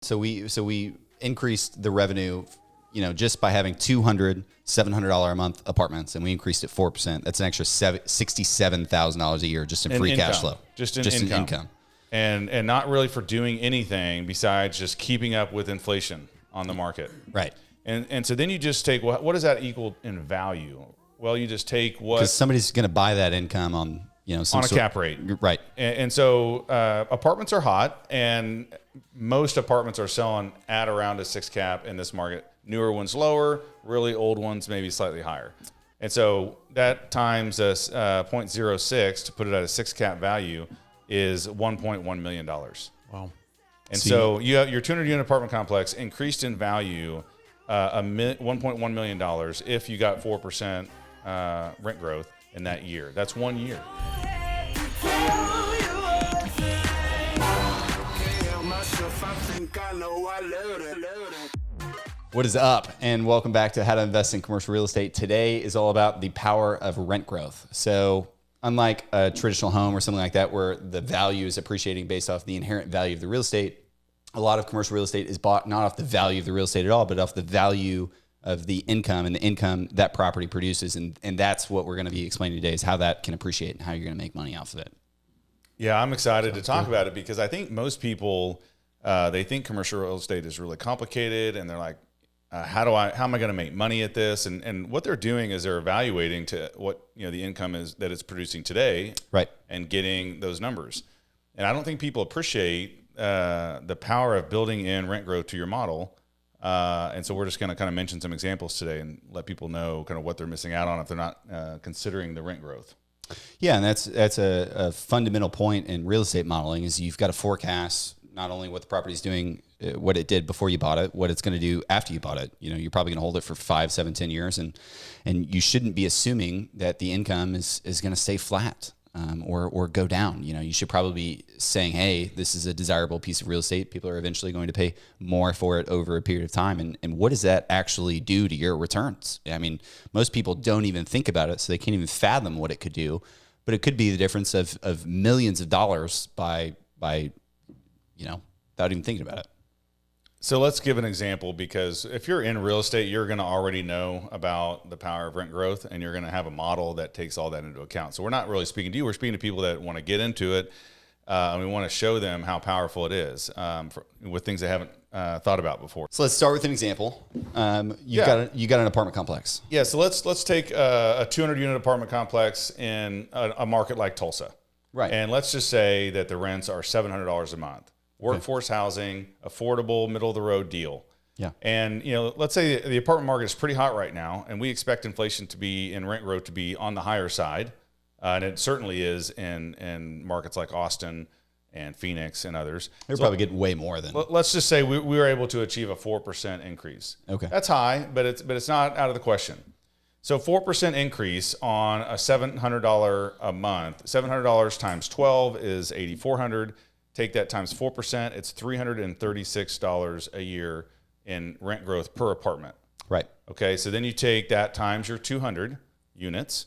So we increased the revenue, just by having $200, $700 a month apartments, and we increased it 4%. That's an extra $67,000 a year just in free cash flow. Just in income. And not really for doing anything besides just keeping up with inflation on the market. Right. And so then you just take, what does that equal in value? Well, you just take what... Because somebody's going to buy that income on, on a cap rate. Right. And so apartments are hot, and most apartments are selling at around a 6 cap in this market. Newer ones lower, really old ones maybe slightly higher. And so that times 0.06 to put it at a 6 cap value is $1.1 million. Wow. And so you have your 200 unit apartment complex increased in value $1.1 million if you got 4% rent growth in that year. That's 1 year. What is up? And welcome back to How to Invest in Commercial Real Estate. Today is all about the power of rent growth. So unlike a traditional home or something like that, where the value is appreciating based off the inherent value of the real estate, a lot of commercial real estate is bought not off the value of the real estate at all, but off the value of the income and the income that property produces. And that's what we're going to be explaining today, is how that can appreciate and how you're going to make money off of it. Yeah, I'm excited to talk about it because I think most people, they think commercial real estate is really complicated, and they're like, how am I going to make money at this? And what they're doing is they're evaluating to what, the income is that it's producing today, right, and getting those numbers. And I don't think people appreciate the power of building in rent growth to your model. And so we're just going to kind of mention some examples today and let people know kind of what they're missing out on if they're not considering the rent growth. Yeah, and that's a fundamental point in real estate modeling, is you've got to forecast not only what the property's doing, what it did before you bought it, what it's going to do after you bought it. You're probably going to hold it for 5, 7, 10 years, and you shouldn't be assuming that the income is going to stay flat or go down. You should probably be saying, hey, this is a desirable piece of real estate. People are eventually going to pay more for it over a period of time. And what does that actually do to your returns? I mean, most people don't even think about it, so they can't even fathom what it could do. But it could be the difference of millions of dollars by without even thinking about it. So let's give an example, because if you're in real estate, you're going to already know about the power of rent growth, and you're going to have a model that takes all that into account. So we're not really speaking to you. We're speaking to people that want to get into it, and we want to show them how powerful it is with things they haven't thought about before. So let's start with an example. You got an apartment complex. Yeah. So let's take a 200 unit apartment complex in a market like Tulsa. Right. And let's just say that the rents are $700 a month. Workforce housing, affordable, middle of the road deal. Yeah. And, let's say the apartment market is pretty hot right now, and we expect inflation to be in rent growth to be on the higher side. And it certainly is in markets like Austin and Phoenix and others. They're probably getting way more than. Let's just say we were able to achieve a 4% increase. Okay. That's high, but it's not out of the question. So 4% increase on a $700 a month, $700 times 12 is $8,400. Take that times 4%, it's $336 a year in rent growth per apartment. Right. Okay, so then you take that times your 200 units,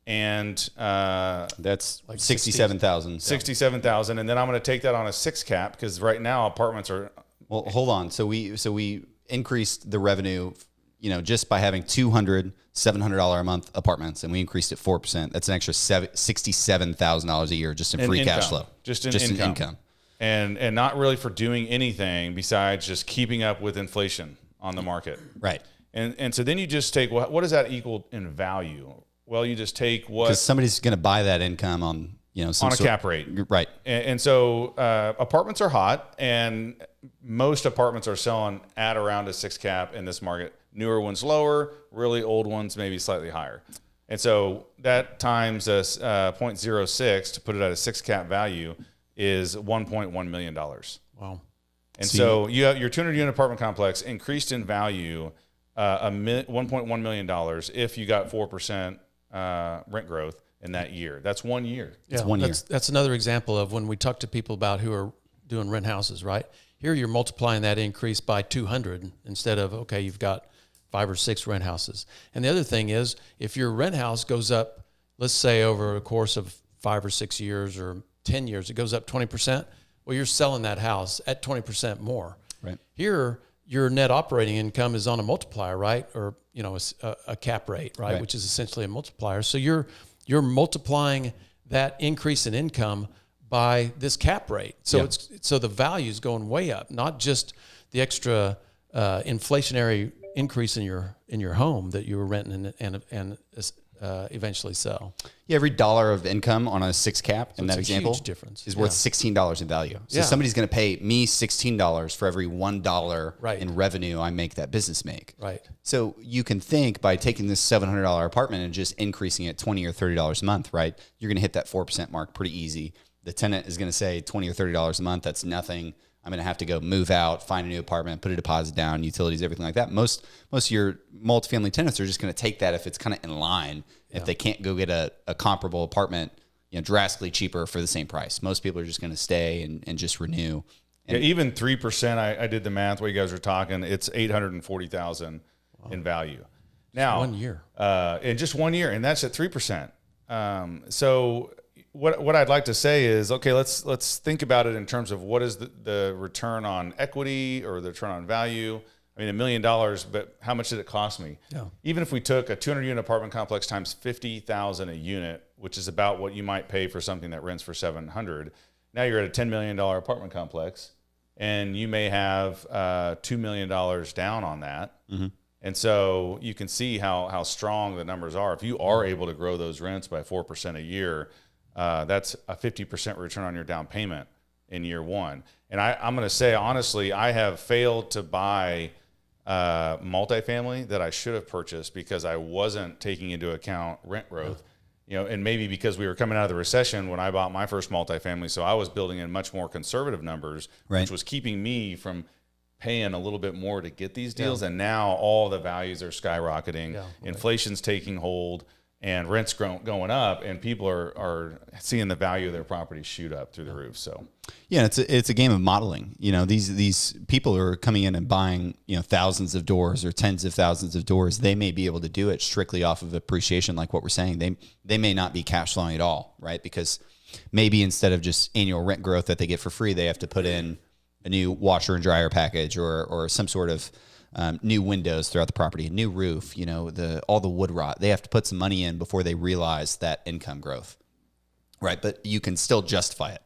and that's like 67,000. 67,000, and then I'm going to take that on a 6 cap, because right now apartments are... Well, hold on. So we increased the revenue, just by having $200, $700 a month apartments, and we increased it 4%. That's an extra $67,000 a year just in free cash flow. Just in income. And not really for doing anything besides just keeping up with inflation on the market. Right. And so then you just take, what does that equal in value? Well, you just take what... Because somebody's going to buy that income on, on a cap rate. Right. And so apartments are hot, and most apartments are selling at around a 6 cap in this market. Newer ones lower, really old ones maybe slightly higher. And so that times 0.06 to put it at a 6 cap value is $1.1 million. Wow. And so you have your 200 unit apartment complex increased in value $1.1 million if you got 4% rent growth in that year. That's 1 year. Yeah, it's 1 year. That's another example of when we talk to people about who are doing rent houses, right? Here you're multiplying that increase by 200 instead of, okay, you've got 5 or 6 rent houses. And the other thing is, if your rent house goes up, let's say over a course of 5 or 6 years or 10 years, it goes up 20%. Well, you're selling that house at 20% more. Right. Here, your net operating income is on a multiplier, right? Or, a cap rate, right? Which is essentially a multiplier. So you're multiplying that increase in income by this cap rate. So so the value is going way up, not just the extra inflationary increase in your home that you were renting and eventually sell. Yeah, every dollar of income on a 6 cap in that example huge difference. is worth $16 in value. So somebody's going to pay me $16 for every $1 in revenue I make that business make. Right. So you can think by taking this $700 apartment and just increasing it $20 or $30 a month, right? You're going to hit that 4% mark pretty easy. The tenant is going to say $20 or $30 a month. That's nothing. I'm going to have to go move out, find a new apartment, put a deposit down, utilities, everything like that. Most of your multifamily tenants are just going to take that if it's kind of in line. If they can't go get a comparable apartment, drastically cheaper for the same price. Most people are just going to stay and just renew. And even 3%, I did the math while you guys were talking, it's $840,000 in value. Now, 1 year. In just 1 year, and that's at 3%. So what I'd like to say is, okay, let's think about it in terms of what is the return on equity or the return on value. I mean, $1 million, but how much did it cost me? Yeah. Even if we took a 200-unit apartment complex times $50,000 a unit, which is about what you might pay for something that rents for $700, now you're at a $10 million apartment complex, and you may have $2 million down on that. Mm-hmm. And so you can see how strong the numbers are. If you are able to grow those rents by 4% a year, that's a 50% return on your down payment in year one. And I'm going to say, honestly, I have failed to buy multifamily that I should have purchased because I wasn't taking into account rent growth. And maybe because we were coming out of the recession when I bought my first multifamily, so I was building in much more conservative numbers, which was keeping me from paying a little bit more to get these deals. And now all the values are skyrocketing. Inflation's taking hold. And rents going up, and people are seeing the value of their property shoot up through the roof. So, yeah, it's a game of modeling. These people are coming in and buying thousands of doors or tens of thousands of doors. They may be able to do it strictly off of appreciation, like what we're saying. They may not be cash flowing at all, right? Because maybe instead of just annual rent growth that they get for free, they have to put in a new washer and dryer package or some sort of new windows throughout the property, a new roof, all the wood rot. They have to put some money in before they realize that income growth, right? But you can still justify it.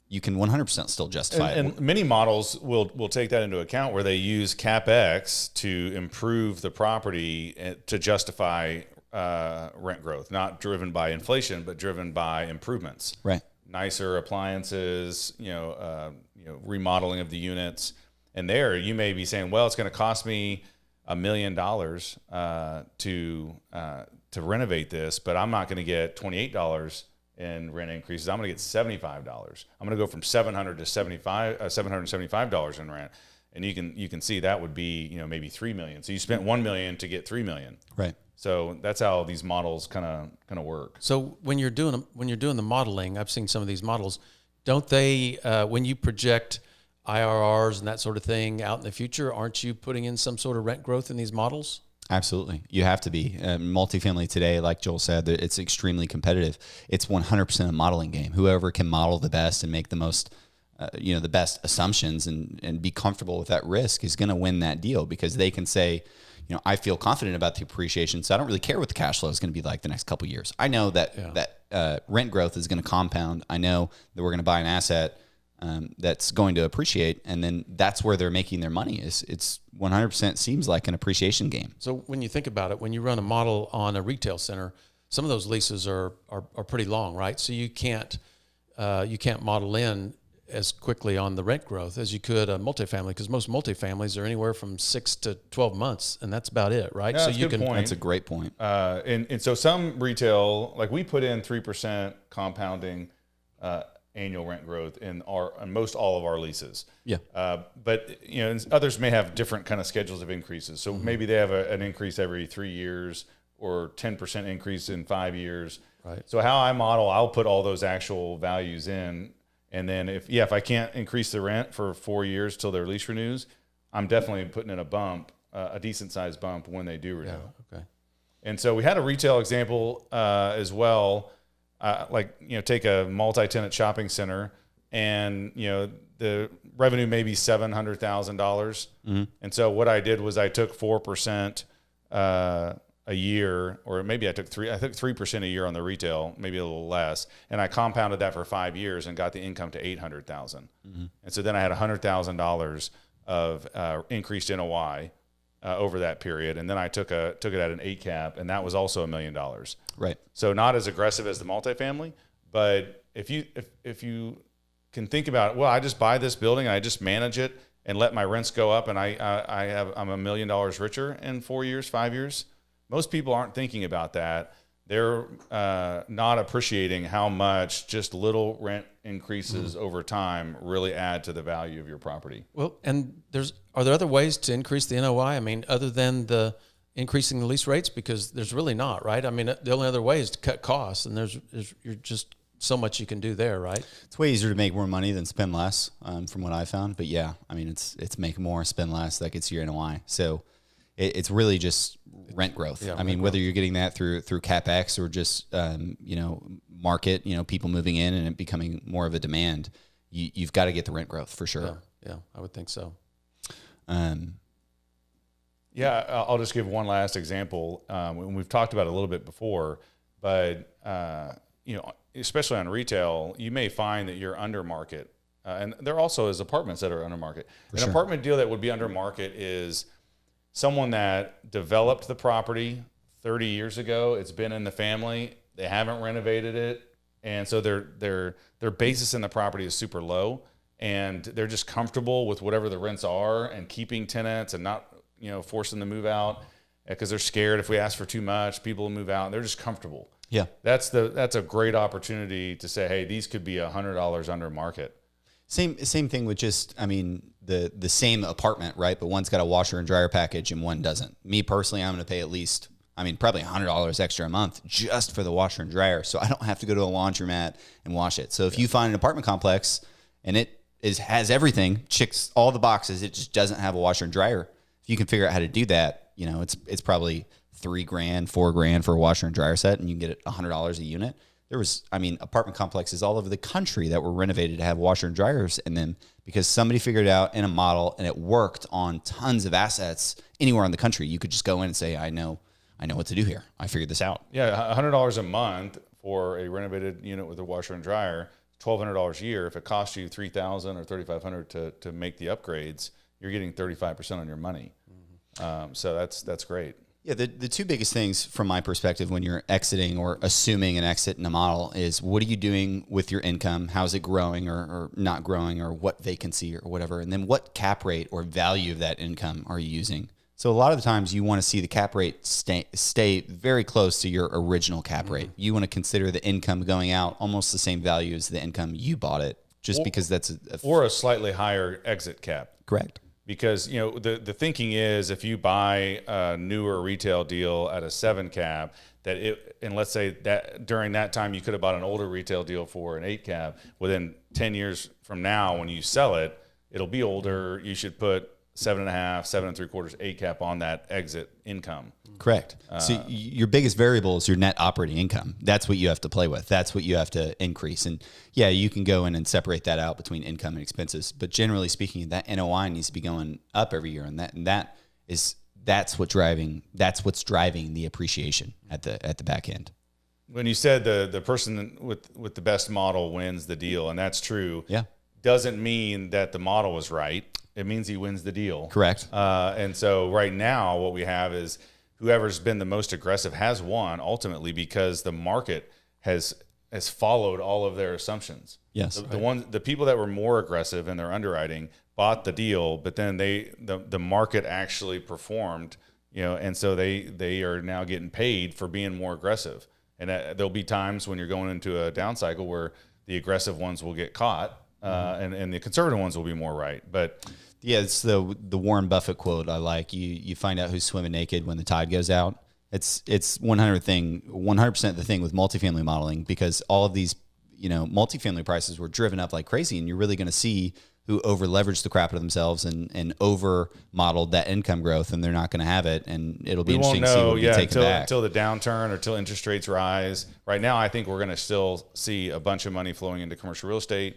You can 100% still justify it. And many models will take that into account where they use CapEx to improve the property to justify rent growth, not driven by inflation, but driven by improvements. Right. Nicer appliances, remodeling of the units. And there you may be saying, well, it's going to cost me $1 million to renovate this, but I'm not going to get $28 in rent increases. I'm going to get $75. I'm going to go from $700 to $775 in rent. And you can see that would be maybe $3 million. So you spent $1 million to get $3 million. Right. So that's how these models kind of work. So when you're doing the modeling, I've seen some of these models. Don't they when you project IRRs and that sort of thing out in the future, aren't you putting in some sort of rent growth in these models? Absolutely. You have to be. Multifamily today, like Joel said, it's extremely competitive. It's 100% a modeling game. Whoever can model the best and make the most, the best assumptions and be comfortable with that risk is going to win that deal because they can say, I feel confident about the appreciation, so I don't really care what the cash flow is going to be like the next couple of years. I know that rent growth is going to compound. I know that we're going to buy an asset that's going to appreciate, and then that's where they're making their money. It's 100% seems like an appreciation game. So when you think about it, when you run a model on a retail center, some of those leases are pretty long, right? So you can't model in as quickly on the rent growth as you could a multifamily, because most multifamilies are anywhere from 6 to 12 months, and that's about it, right? Yeah, so you can. Point. That's a great point. And so some retail, like we put in 3% compounding annual rent growth in most all of our leases. Yeah. But others may have different kind of schedules of increases. So maybe they have an increase every 3 years or 10% increase in 5 years. Right. So how I model, I'll put all those actual values in. And then if I can't increase the rent for 4 years till their lease renews, I'm definitely putting in a bump, a decent sized bump when they do renew. Yeah. Okay. And so we had a retail example as well. Take a multi-tenant shopping center, and the revenue may be $700,000. And so what I did was I took 4% a year, or maybe I took 3% a year on the retail, maybe a little less, and I compounded that for 5 years and got the income to $800,000. And so then I had $100,000 of increased NOI over that period, and then I took it at an 8 cap, and that was also $1 million. Right. So not as aggressive as the multifamily, but if you can think about it, well, I just buy this building and I just manage it and let my rents go up, and I'm $1 million richer in 4 years, 5 years. Most people aren't thinking about that. They're not appreciating how much just little rent increases over time really add to the value of your property. Well, and are there other ways to increase the NOI? I mean, other than the increasing the lease rates, because there's really not, right? I mean, the only other way is to cut costs, and you're just so much you can do there, right? It's way easier to make more money than spend less, from what I found. But yeah, I mean, it's make more, spend less. That gets your NOI. So it's really just rent growth. Yeah, I mean, whether you're getting that through CapEx or just market, people moving in and it becoming more of a demand, you've got to get the rent growth for sure. Yeah, I would think so. Yeah, I'll just give one last example. We've talked about it a little bit before, but especially on retail, you may find that you're under market, and there also is apartments that are under market. An apartment deal that would be under market is someone that developed the property 30 years ago. It's been in the family. They haven't renovated it, and so their basis in the property is super low, and they're just comfortable with whatever the rents are and keeping tenants and not forcing them to move out because they're scared if we ask for too much, people will move out. And they're just comfortable. Yeah, that's a great opportunity to say, hey, these could be $100 under market. Same thing with just, I mean, the same apartment, right? But one's got a washer and dryer package and one doesn't. Me personally, I'm going to pay at least, probably $100 extra a month just for the washer and dryer, so I don't have to go to a laundromat and wash it. So if you find an apartment complex and it has everything, checks all the boxes, it just doesn't have a washer and dryer. If you can figure out how to do that, it's probably $3,000, $4,000 for a washer and dryer set, and you can get it $100 a unit. There was, apartment complexes all over the country that were renovated to have washer and dryers in them because somebody figured it out in a model and it worked on tons of assets anywhere in the country. You could just go in and say, I know what to do here. I figured this out. Yeah, $100 a month for a renovated unit with a washer and dryer, $1,200 a year. If it costs you $3,000 or $3,500 to make the upgrades, you're getting 35% on your money. So that's great. Yeah, the two biggest things from my perspective when you're exiting or assuming an exit in a model is what are you doing with your income? How's it growing or not growing, or what vacancy or whatever? And then what cap rate or value of that income are you using? So a lot of the times you want to see the cap rate stay very close to your original cap rate. You want to consider the income going out almost the same value as the income you bought it, because that's or a slightly higher exit cap. Correct. Because the thinking is if you buy a newer retail deal at a 7 cap, and let's say that during that time you could have bought an older retail deal for an 8 cap. Within 10 years from now, when you sell it, it'll be older. You should put 7.5, 7 3/4, 8 cap on that exit income. Correct. So your biggest variable is your net operating income. That's what you have to play with. That's what you have to increase. And yeah, you can go in and separate that out between income and expenses. But generally speaking, that NOI needs to be going up every year, and that's what's driving the appreciation at the back end. When you said the person with the best model wins the deal, and that's true. Yeah. Doesn't mean that the model was right. It means he wins the deal. Correct. And so right now what we have is whoever's been the most aggressive has won ultimately because the market has followed all of their assumptions. Yes. The people that were more aggressive in their underwriting bought the deal, but then the market actually performed, and so they are now getting paid for being more aggressive. And there'll be times when you're going into a down cycle where the aggressive ones will get caught. And the conservative ones will be more right, but yeah, it's the Warren Buffett quote I like. You find out who's swimming naked when the tide goes out. It's 100% the thing with multifamily modeling, because all of these multifamily prices were driven up like crazy, and you're really going to see who over leveraged the crap out of themselves and over modeled that income growth, and they're not going to have it, and it'll be interesting to see what we take back until the downturn or until interest rates rise. Right now, I think we're going to still see a bunch of money flowing into commercial real estate.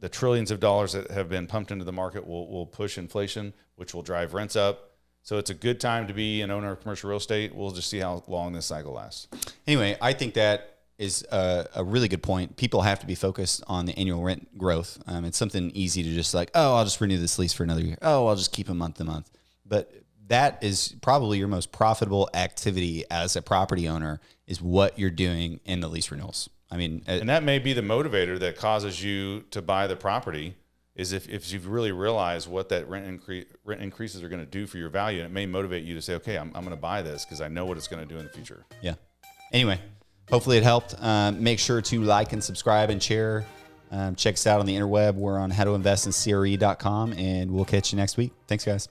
the trillions of dollars that have been pumped into the market will push inflation, which will drive rents up. So it's a good time to be an owner of commercial real estate. We'll just see how long this cycle lasts. Anyway, I think that is a really good point. People have to be focused on the annual rent growth. It's something easy to just like, oh, I'll just renew this lease for another year. Oh, I'll just keep it month to month. But that is probably your most profitable activity as a property owner, is what you're doing in the lease renewals. I mean, and that may be the motivator that causes you to buy the property, is if you've really realized what that rent increases are going to do for your value. And it may motivate you to say, okay, I'm going to buy this because I know what it's going to do in the future. Yeah. Anyway, hopefully it helped. Make sure to like and subscribe and share. Check us out on the interweb. We're on howtoinvestincre.com, and we'll catch you next week. Thanks, guys.